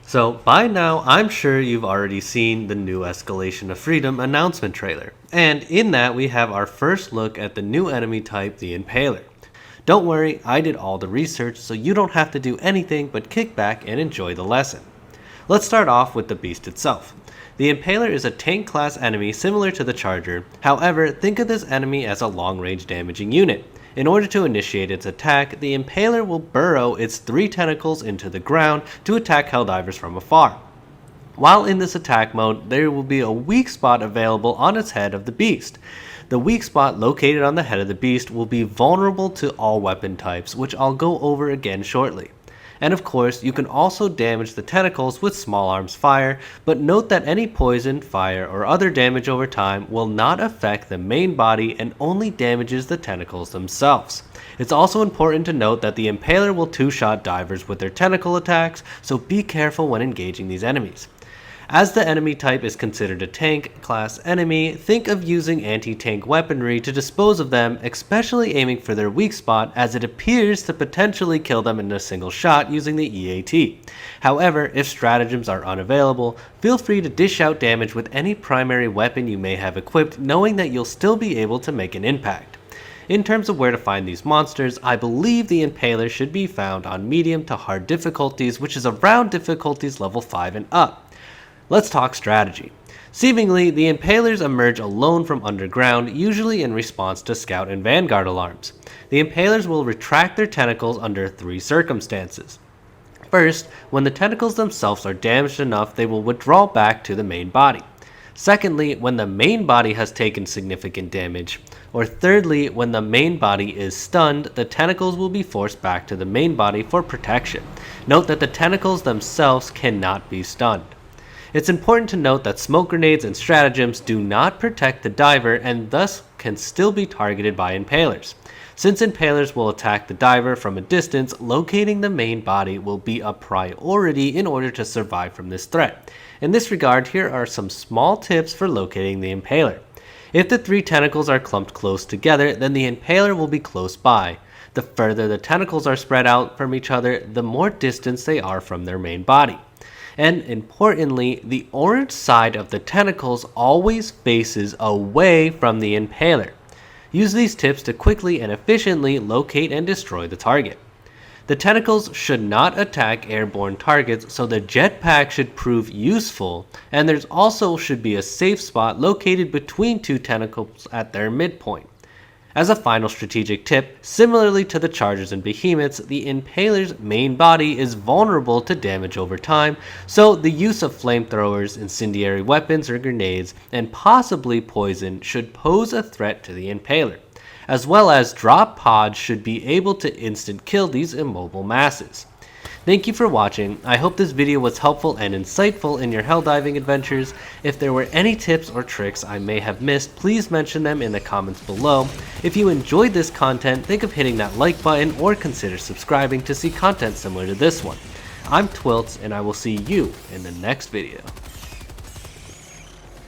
So by now, I'm sure you've already seen the new Escalation of Freedom announcement trailer. And in that, we have our first look at the new enemy type, the Impaler. Don't worry, I did all the research, so you don't have to do anything but kick back and enjoy the lesson. Let's start off with the beast itself. The Impaler is a tank class enemy similar to the Charger. However, think of this enemy as a long-range damaging unit. In order to initiate its attack, the Impaler will burrow its 3 tentacles into the ground to attack Helldivers from afar. While in this attack mode, there will be a weak spot available on its head of the beast. The weak spot located on the head of the beast will be vulnerable to all weapon types, which I'll go over again shortly. And of course, you can also damage the tentacles with small arms fire, but note that any poison, fire, or other damage over time will not affect the main body and only damages the tentacles themselves. It's also important to note that the Impaler will 2-shot divers with their tentacle attacks, so be careful when engaging these enemies. As the enemy type is considered a tank class enemy, think of using anti-tank weaponry to dispose of them, especially aiming for their weak spot, as it appears to potentially kill them in a single shot using the EAT. However, if stratagems are unavailable, feel free to dish out damage with any primary weapon you may have equipped, knowing that you'll still be able to make an impact. In terms of where to find these monsters, I believe the Impaler should be found on medium to hard difficulties, which is around difficulties level 5 and up. Let's talk strategy. Seemingly, the Impalers emerge alone from underground, usually in response to Scout and Vanguard alarms. The Impalers will retract their tentacles under 3 circumstances. First, when the tentacles themselves are damaged enough, they will withdraw back to the main body. Secondly, when the main body has taken significant damage. Or thirdly, when the main body is stunned, the tentacles will be forced back to the main body for protection. Note that the tentacles themselves cannot be stunned. It's important to note that smoke grenades and stratagems do not protect the diver and thus can still be targeted by Impalers. Since Impalers will attack the diver from a distance, locating the main body will be a priority in order to survive from this threat. In this regard, here are some small tips for locating the Impaler. If the 3 tentacles are clumped close together, then the Impaler will be close by. The further the tentacles are spread out from each other, the more distance they are from their main body. And importantly, the orange side of the tentacles always faces away from the Impaler. Use these tips to quickly and efficiently locate and destroy the target. The tentacles should not attack airborne targets, so the jetpack should prove useful, and there's also should be a safe spot located between 2 tentacles at their midpoint. As a final strategic tip, similarly to the Chargers and Behemoths, the Impaler's main body is vulnerable to damage over time, so the use of flamethrowers, incendiary weapons or grenades, and possibly poison should pose a threat to the Impaler, as well as drop pods should be able to instant kill these immobile masses. Thank you for watching. I hope this video was helpful and insightful in your helldiving adventures. If there were any tips or tricks I may have missed, please mention them in the comments below. If you enjoyed this content, think of hitting that like button or consider subscribing to see content similar to this one. I'm Twilts, and I will see you in the next video.